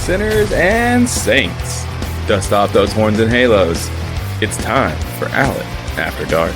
Sinners and saints, dust off those horns and halos. It's time for Alec After Dark.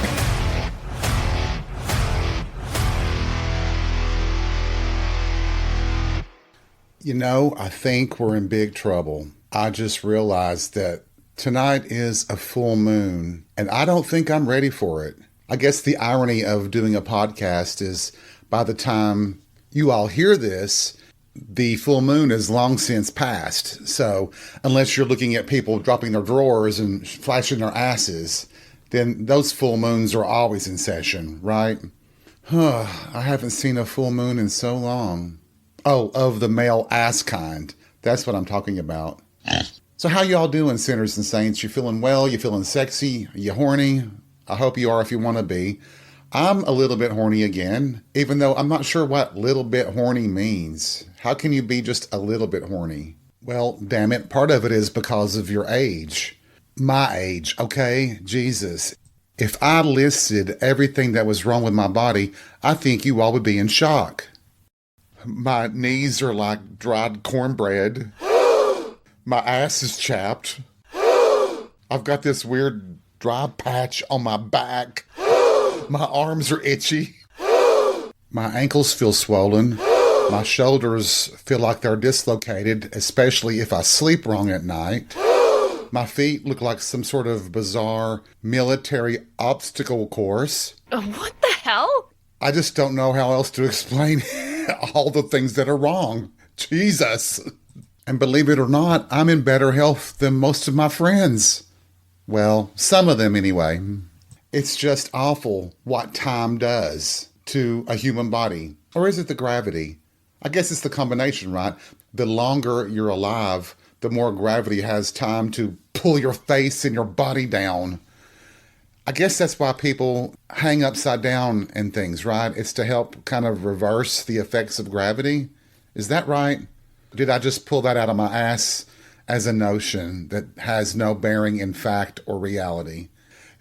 You know, I think we're in big trouble. I just realized that tonight is a full moon, and I don't think I'm ready for it. I guess the irony of doing a podcast is by the time you all hear this, the full moon is long since passed. So unless you're looking at people dropping their drawers and flashing their asses, then those full moons are always in session, right? I haven't seen a full moon in so long. Oh, of the male ass kind. That's what I'm talking about. So how y'all doing, sinners and saints? You feeling well? You feeling sexy? Are you horny? I hope you are if you want to be. I'm a little bit horny again, even though I'm not sure what little bit horny means. How can you be just a little bit horny? Well, damn it, part of it is because of your age. My age, okay? Jesus. If I listed everything that was wrong with my body, I think you all would be in shock. My knees are like dried cornbread. My ass is chapped. I've got this weird dry patch on my back. My arms are itchy. My ankles feel swollen. My shoulders feel like they're dislocated, especially if I sleep wrong at night. My feet look like some sort of bizarre military obstacle course. What the hell? I just don't know how else to explain all the things that are wrong. Jesus. And believe it or not, I'm in better health than most of my friends. Well, some of them anyway. It's just awful what time does to a human body. Or is it the gravity? I guess it's the combination, right? The longer you're alive, the more gravity has time to pull your face and your body down. I guess that's why people hang upside down and things, right? It's to help kind of reverse the effects of gravity. Is that right? Did I just pull that out of my ass as a notion that has no bearing in fact or reality?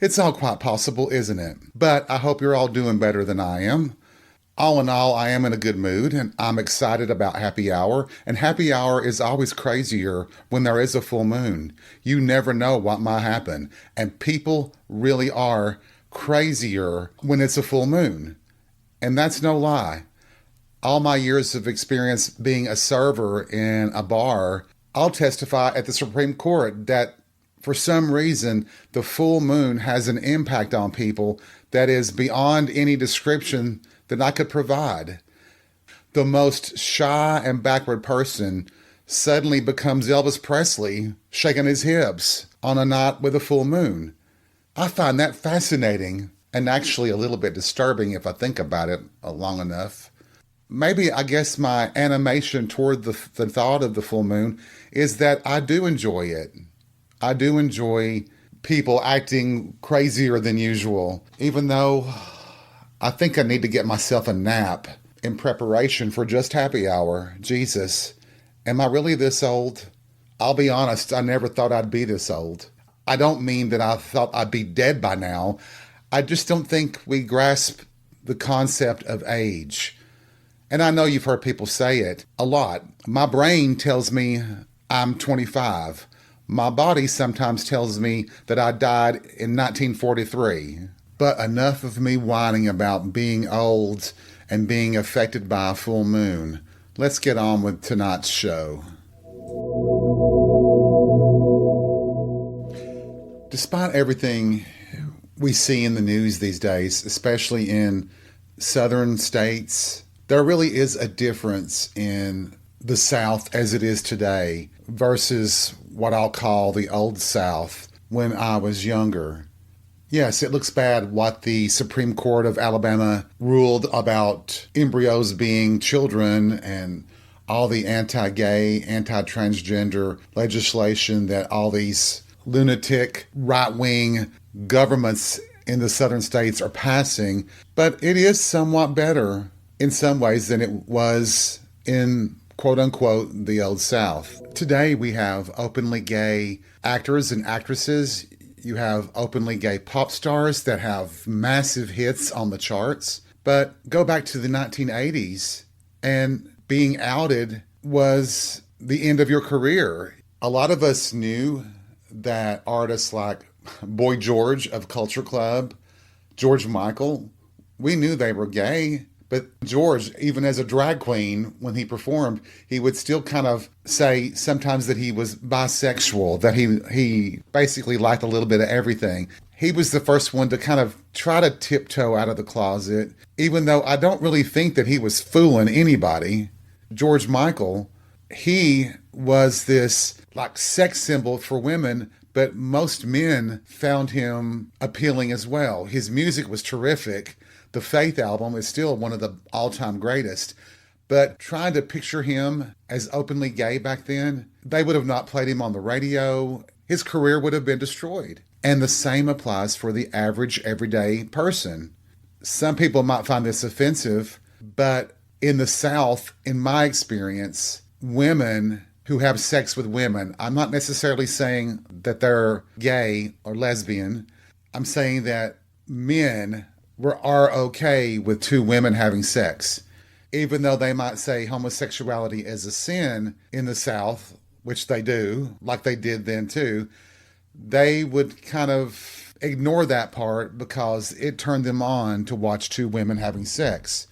It's all quite possible, isn't it? But I hope you're all doing better than I am. All in all, I am in a good mood, and I'm excited about happy hour. And happy hour is always crazier when there is a full moon. You never know what might happen. And people really are crazier when it's a full moon. And that's no lie. All my years of experience being a server in a bar, I'll testify at the Supreme Court that for some reason, the full moon has an impact on people that is beyond any description that I could provide. The most shy and backward person suddenly becomes Elvis Presley shaking his hips on a night with a full moon. I find that fascinating and actually a little bit disturbing if I think about it long enough. Maybe I guess my animation toward the thought of the full moon is that I do enjoy it. I do enjoy people acting crazier than usual, even though I think I need to get myself a nap in preparation for just happy hour. Jesus, am I really this old? I'll be honest, I never thought I'd be this old. I don't mean that I thought I'd be dead by now. I just don't think we grasp the concept of age. And I know you've heard people say it a lot. My brain tells me I'm 25. My body sometimes tells me that I died in 1943. But enough of me whining about being old and being affected by a full moon. Let's get on with tonight's show. Despite everything we see in the news these days, especially in southern states, there really is a difference in the South as it is today versus what I'll call the old South when I was younger. Yes, it looks bad what the Supreme Court of Alabama ruled about embryos being children and all the anti-gay, anti-transgender legislation that all these lunatic right-wing governments in the southern states are passing. But it is somewhat better in some ways than it was in quote-unquote the old South. Today we have openly gay actors and actresses. You have openly gay pop stars that have massive hits on the charts. But go back to the 1980s, and being outed was the end of your career. A lot of us knew that artists like Boy George of Culture Club, George Michael, we knew they were gay. But George, even as a drag queen, when he performed, he would still kind of say sometimes that he was bisexual, that he basically liked a little bit of everything. He was the first one to kind of try to tiptoe out of the closet, even though I don't really think that he was fooling anybody. George Michael, he was this like sex symbol for women, but most men found him appealing as well. His music was terrific. The Faith album is still one of the all-time greatest. But trying to picture him as openly gay back then, they would have not played him on the radio. His career would have been destroyed. And the same applies for the average, everyday person. Some people might find this offensive, but in the South, in my experience, women who have sex with women, I'm not necessarily saying that they're gay or lesbian. I'm saying that men are okay with two women having sex. Even though they might say homosexuality is a sin in the South, which they do, like they did then too, they would kind of ignore that part because it turned them on to watch two women having sex.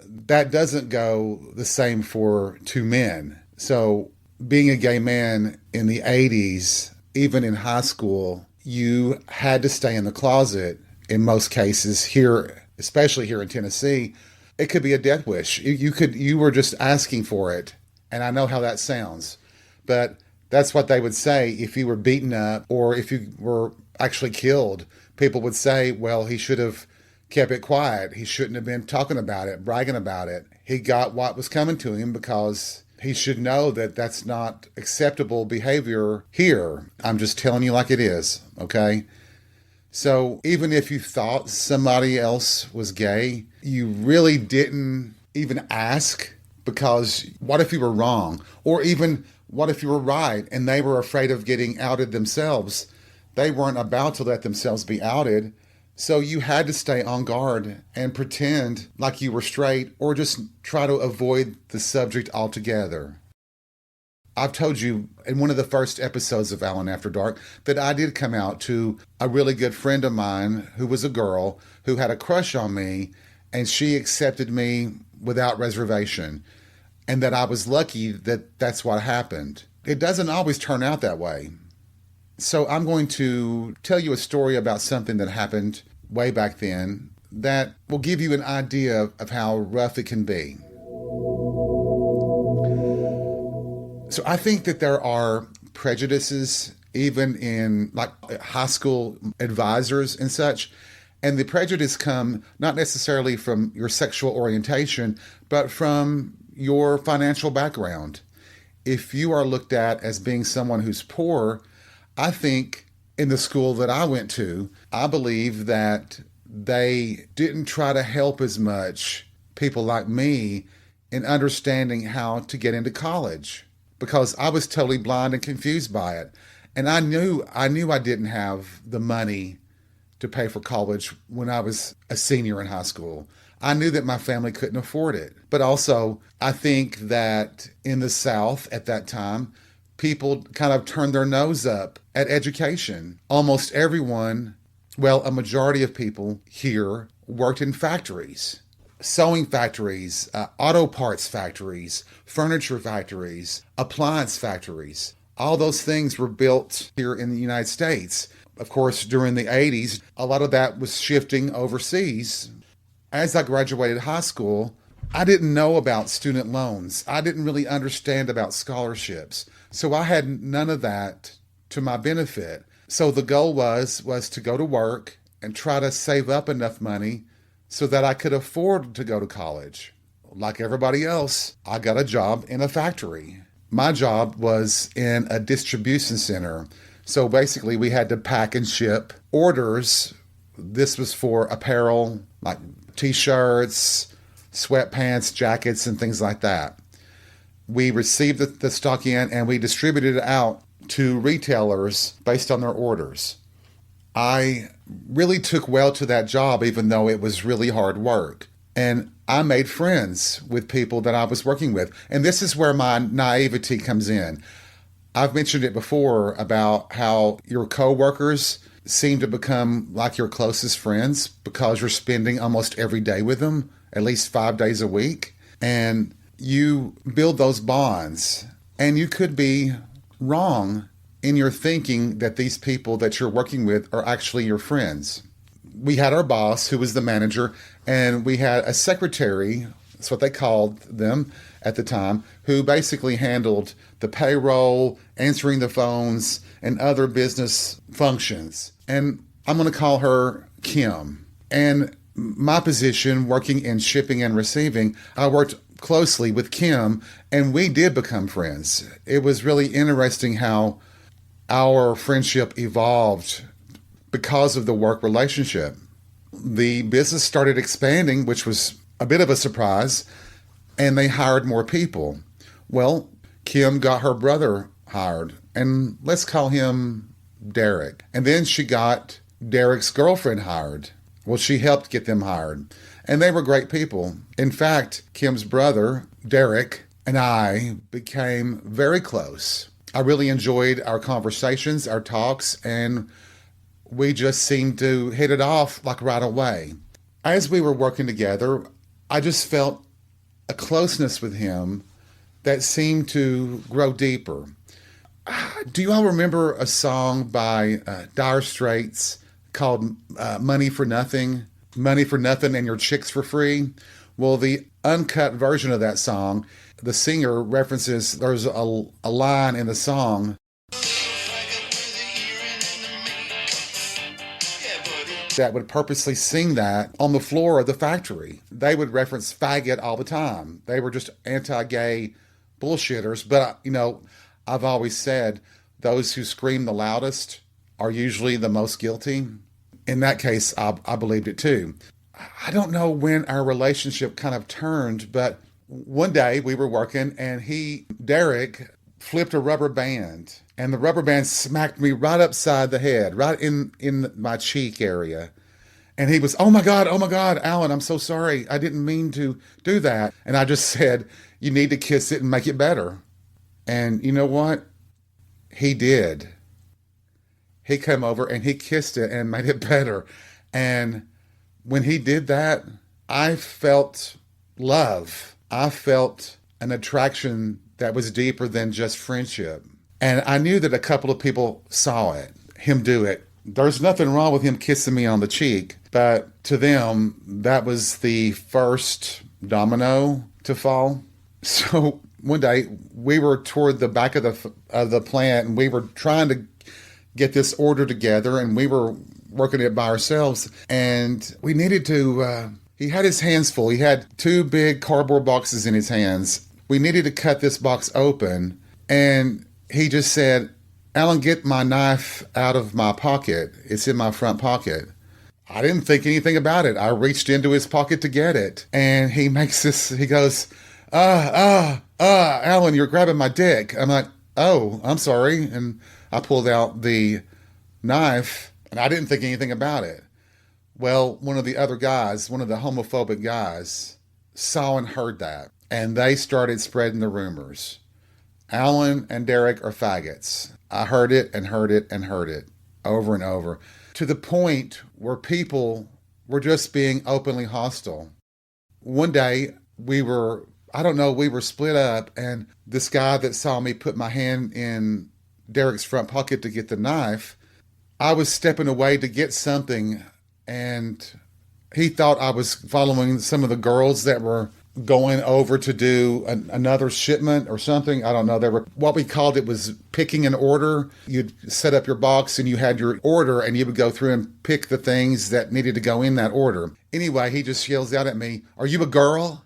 That doesn't go the same for two men. So being a gay man in the 80s, even in high school, you had to stay in the closet. In most cases here, especially here in Tennessee, it could be a death wish. You were just asking for it. And I know how that sounds, but that's what they would say if you were beaten up or if you were actually killed. People would say, well, he should have kept it quiet. He shouldn't have been talking about it, bragging about it. He got what was coming to him because he should know that that's not acceptable behavior here. I'm just telling you like it is, okay? So even if you thought somebody else was gay, you really didn't even ask, because what if you were wrong? Or even what if you were right and they were afraid of getting outed themselves? They weren't about to let themselves be outed. So you had to stay on guard and pretend like you were straight or just try to avoid the subject altogether. I've told you in one of the first episodes of Alan After Dark that I did come out to a really good friend of mine who was a girl who had a crush on me, and she accepted me without reservation, and that I was lucky that that's what happened. It doesn't always turn out that way. So I'm going to tell you a story about something that happened way back then that will give you an idea of how rough it can be. So I think that there are prejudices even in like high school advisors and such. And the prejudice come not necessarily from your sexual orientation, but from your financial background. If you are looked at as being someone who's poor, I think in the school that I went to, I believe that they didn't try to help as much people like me in understanding how to get into college, because I was totally blind and confused by it. And I knew I didn't have the money to pay for college when I was a senior in high school. I knew that my family couldn't afford it. But also, I think that in the South at that time, people kind of turned their nose up at education. Almost everyone, well, a majority of people here worked in factories. Sewing factories, auto parts factories, furniture factories, appliance factories. All those things were built here in the United States. Of course, during the 80s, a lot of that was shifting overseas. As I graduated high school, I didn't know about student loans. I didn't really understand about scholarships. So I had none of that to my benefit. So the goal was to go to work and try to save up enough money so that I could afford to go to college. Like everybody else, I got a job in a factory. My job was in a distribution center. So basically we had to pack and ship orders. This was for apparel, like t-shirts, sweatpants, jackets, and things like that. We received the stock in and we distributed it out to retailers based on their orders. I really took well to that job, even though it was really hard work. And I made friends with people that I was working with. And this is where my naivety comes in. I've mentioned it before about how your coworkers seem to become like your closest friends because you're spending almost every day with them, at least 5 days a week. And you build those bonds. And you could be wrong in your thinking that these people that you're working with are actually your friends. We had our boss, who was the manager, and we had a secretary, that's what they called them at the time, who basically handled the payroll, answering the phones, and other business functions. And I'm going to call her Kim. And my position, working in shipping and receiving, I worked closely with Kim, and we did become friends. It was really interesting how our friendship evolved because of the work relationship. The business started expanding, which was a bit of a surprise, and they hired more people. Well, Kim got her brother hired, and let's call him Derek. And then she got Derek's girlfriend hired. Well, she helped get them hired, and they were great people. In fact, Kim's brother, Derek, and I became very close. I really enjoyed our conversations, our talks, and we just seemed to hit it off like right away. As we were working together, I just felt a closeness with him that seemed to grow deeper. Do you all remember a song by Dire Straits called Money for Nothing? Money for Nothing and Your Chicks for Free? Well, the uncut version of that song, the singer references, there's a line in the song that would purposely sing that on the floor of the factory. They would reference faggot all the time. They were just anti-gay bullshitters. But, I've always said those who scream the loudest are usually the most guilty. In that case, I believed it too. I don't know when our relationship kind of turned, but one day we were working and Derek, flipped a rubber band, and the rubber band smacked me right upside the head, right in my cheek area. And he was, oh my God, Alan, I'm so sorry. I didn't mean to do that. And I just said, you need to kiss it and make it better. And you know what? He did. He came over and he kissed it and made it better. And when he did that, I felt love. I felt an attraction that was deeper than just friendship. And I knew that a couple of people saw it, him do it. There's nothing wrong with him kissing me on the cheek, but to them, that was the first domino to fall. So one day, we were toward the back of the plant, and we were trying to get this order together, and we were working it by ourselves, and we needed to, he had his hands full. He had 2 big cardboard boxes in his hands. We needed to cut this box open, and he just said, Alan, get my knife out of my pocket. It's in my front pocket. I didn't think anything about it. I reached into his pocket to get it, and he goes, Alan, you're grabbing my dick. I'm like, oh, I'm sorry. And I pulled out the knife, and I didn't think anything about it. Well, one of the homophobic guys, saw and heard that, and they started spreading the rumors. Alan and Derek are faggots. I heard it and heard it and heard it over and over, to the point where people were just being openly hostile. One day, we were split up, and this guy that saw me put my hand in Derek's front pocket to get the knife, I was stepping away to get something, and he thought I was following some of the girls that were going over to do another shipment or something. I don't know. They were, what we called it was picking an order. You'd set up your box and you had your order, and you would go through and pick the things that needed to go in that order. Anyway, he just yells out at me, "Are you a girl?"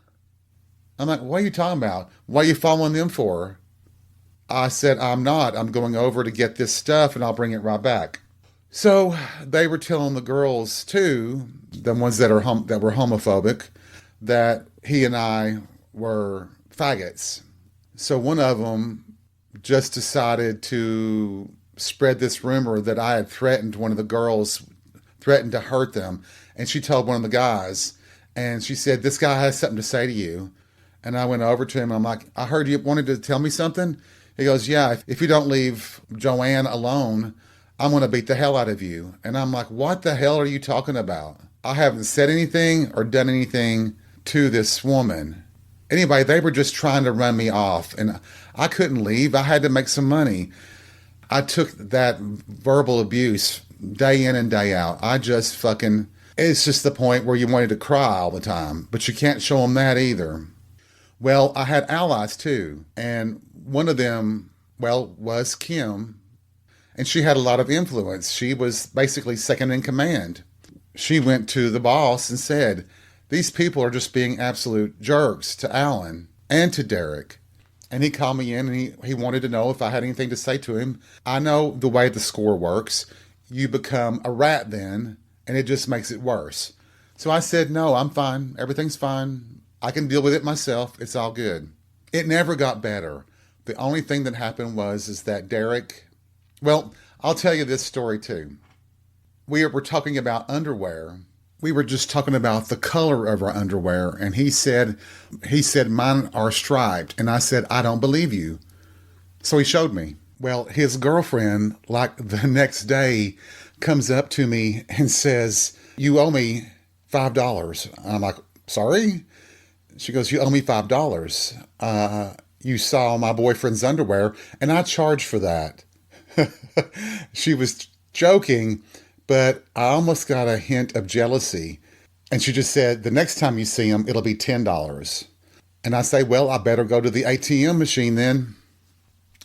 I'm like, "What are you talking about? What are you following them for?" I said, "I'm not. I'm going over to get this stuff and I'll bring it right back." So they were telling the girls too, the ones that were homophobic, that he and I were faggots. So one of them just decided to spread this rumor that I had threatened one of the girls, threatened to hurt them. And she told one of the guys, And she said, "This guy has something to say to you." And I went over to him. I'm like, "I heard you wanted to tell me something." He goes, "Yeah, if you don't leave Joanne alone, I'm going to beat the hell out of you." And I'm like, "What the hell are you talking about? I haven't said anything or done anything to this woman." Anyway, they were just trying to run me off, and I couldn't leave. I had to make some money. I took that verbal abuse day in and day out. I just fucking, it's just the point where you wanted to cry all the time, but you can't show them that either. Well, I had allies too, and one of them, well, was Kim, and she had a lot of influence. She was basically second in command. She went to the boss and said, "These people are just being absolute jerks to Alan and to Derek." And he called me in and he wanted to know if I had anything to say to him. I know the way the score works. You become a rat then, and it just makes it worse. So I said, "No, I'm fine. Everything's fine. I can deal with it myself. It's all good." It never got better. The only thing that happened is that Derek, well, I'll tell you this story too. We were talking about underwear. We were just talking about the color of our underwear, and he said mine are striped, and I said, "I don't believe you." So he showed me. Well, his girlfriend, like the next day, comes up to me and says, "You owe me $5." I'm like, "Sorry?" She goes, "You owe me $5. You saw my boyfriend's underwear, and I charged for that." She was joking, but I almost got a hint of jealousy. And she just said, "The next time you see him, it'll be $10. And I say, "Well, I better go to the ATM machine then."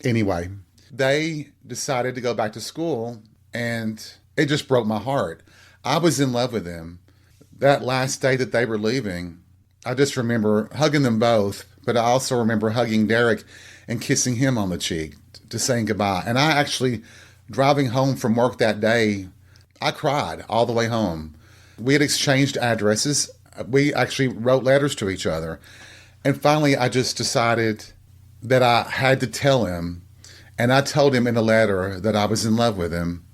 Anyway, they decided to go back to school, and it just broke my heart. I was in love with them. That last day that they were leaving, I just remember hugging them both, but I also remember hugging Derek and kissing him on the cheek to saying goodbye. And I actually, driving home from work that day, I cried all the way home. We had exchanged addresses. We actually wrote letters to each other. And finally, I just decided that I had to tell him. And I told him in a letter that I was in love with him.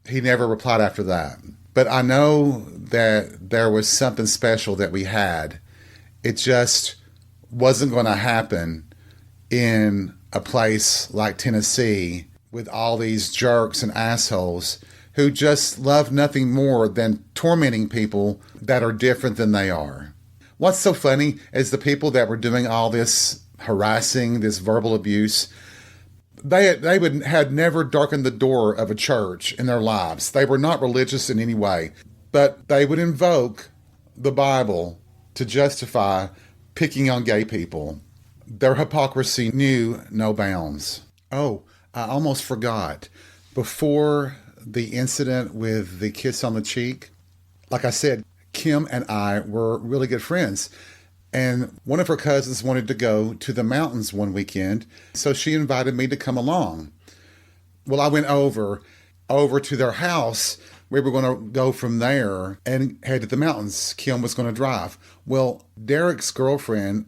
He never replied after that. But I know that there was something special that we had. It just wasn't going to happen in a place like Tennessee with all these jerks and assholes who just love nothing more than tormenting people that are different than they are. What's so funny is the people that were doing all this harassing, this verbal abuse, they had never darkened the door of a church in their lives. They were not religious in any way, but they would invoke the Bible to justify picking on gay people. Their hypocrisy knew no bounds. Oh, I almost forgot. Before the incident with the kiss on the cheek, like I said, Kim and I were really good friends. And one of her cousins wanted to go to the mountains one weekend, so she invited me to come along. Well, I went over to their house. We were going to go from there and head to the mountains. Kim was going to drive. Well, Derek's girlfriend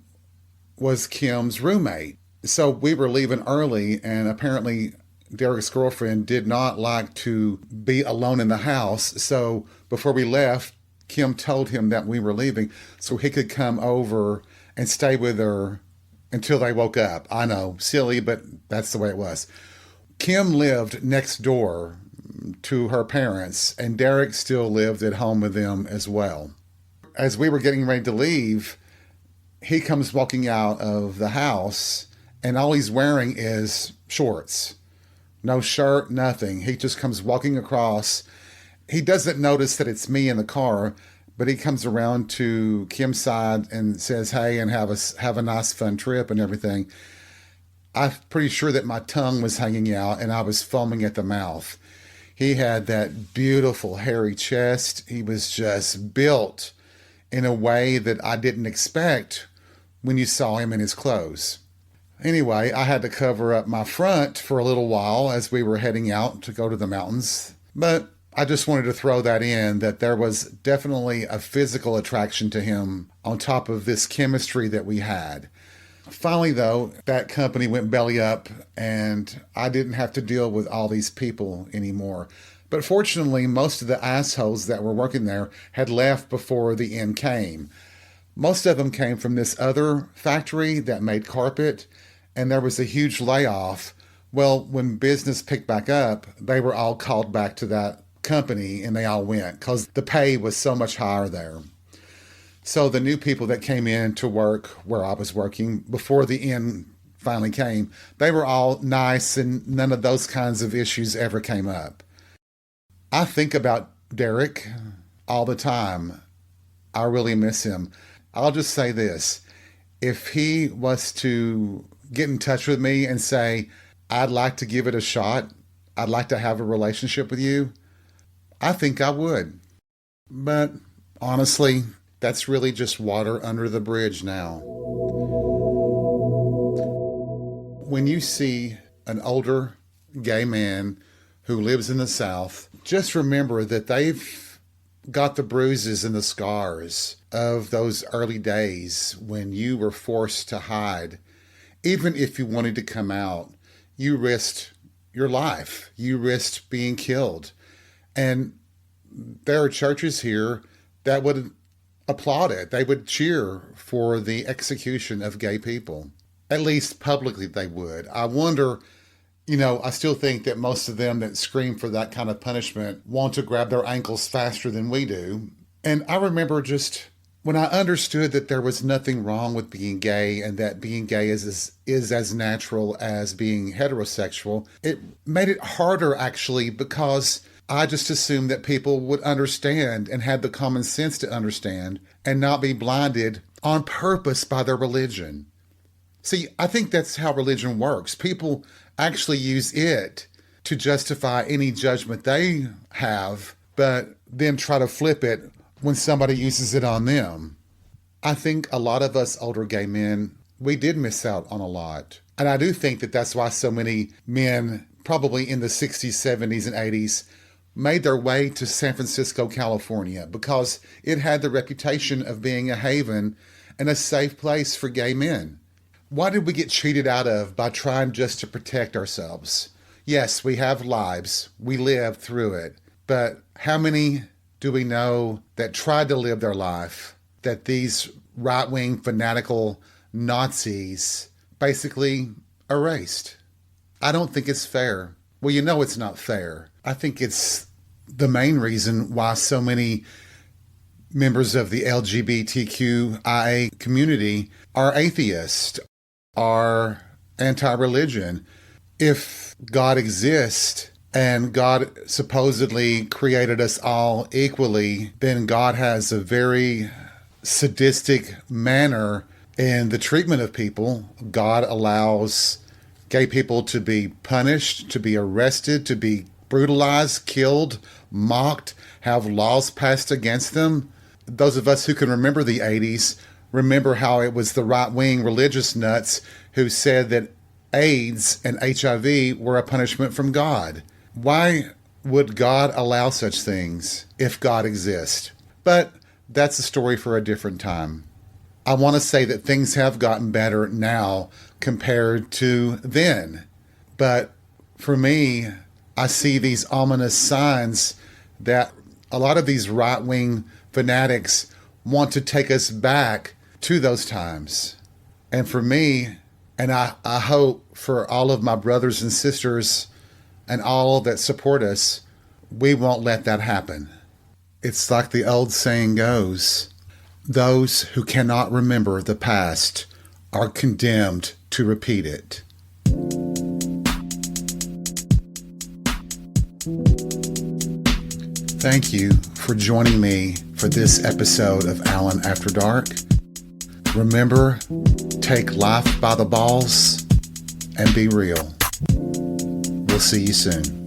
was Kim's roommate. So we were leaving early, and apparently Derek's girlfriend did not like to be alone in the house. So before we left, Kim told him that we were leaving so he could come over and stay with her until they woke up. I know, silly, but that's the way it was. Kim lived next door to her parents, and Derek still lived at home with them as well. As we were getting ready to leave, he comes walking out of the house, and all he's wearing is shorts. No shirt, nothing. He just comes walking across. He doesn't notice that it's me in the car, but he comes around to Kim's side and says, "Hey," and have a nice fun trip and everything. I'm pretty sure that my tongue was hanging out and I was foaming at the mouth. He had that beautiful hairy chest. He was just built in a way that I didn't expect when you saw him in his clothes. Anyway, I had to cover up my front for a little while as we were heading out to go to the mountains. But I just wanted to throw that in, that there was definitely a physical attraction to him on top of this chemistry that we had. Finally, though, that company went belly up, and I didn't have to deal with all these people anymore. But fortunately, most of the assholes that were working there had left before the end came. Most of them came from this other factory that made carpet, and there was a huge layoff. Well, when business picked back up, they were all called back to that company and they all went because the pay was so much higher there. So the new people that came in to work where I was working before the end finally came, they were all nice and none of those kinds of issues ever came up. I think about Derek all the time. I really miss him. I'll just say this. If he was to get in touch with me and say, I'd like to give it a shot, I'd like to have a relationship with you, I think I would. But honestly, that's really just water under the bridge now. When you see an older gay man who lives in the South, just remember that they've got the bruises and the scars of those early days when you were forced to hide. Even if you wanted to come out, you risked your life. You risked being killed. And there are churches here that would applaud it. They would cheer for the execution of gay people. At least publicly they would. I wonder, I still think that most of them that scream for that kind of punishment want to grab their ankles faster than we do. And I remember just when I understood that there was nothing wrong with being gay and that being gay is as natural as being heterosexual, it made it harder actually because I just assumed that people would understand and had the common sense to understand and not be blinded on purpose by their religion. See, I think that's how religion works. People actually use it to justify any judgment they have, but then try to flip it when somebody uses it on them. I think a lot of us older gay men, we did miss out on a lot. And I do think that that's why so many men, probably in the 60s, 70s, and 80s, made their way to San Francisco, California, because it had the reputation of being a haven and a safe place for gay men. Why did we get cheated out of by trying just to protect ourselves? Yes, we have lives. We live through it. But how many do we know that tried to live their life that these right-wing fanatical Nazis basically erased? I don't think it's fair. Well, it's not fair. I think it's the main reason why so many members of the LGBTQIA community are atheists, are anti-religion. If God exists and God supposedly created us all equally, then God has a very sadistic manner in the treatment of people. God allows gay people to be punished, to be arrested, to be brutalized, killed, mocked, have laws passed against them. Those of us who can remember the 80s remember how it was the right-wing religious nuts who said that AIDS and HIV were a punishment from God. Why would God allow such things if God exists? But that's a story for a different time. I want to say that things have gotten better now compared to then. But for me, I see these ominous signs that a lot of these right-wing fanatics want to take us back to those times. And for me, and I hope for all of my brothers and sisters and all that support us, we won't let that happen. It's like the old saying goes, those who cannot remember the past are condemned to repeat it. Thank you for joining me for this episode of Alan After Dark. Remember, take life by the balls and be real. We'll see you soon.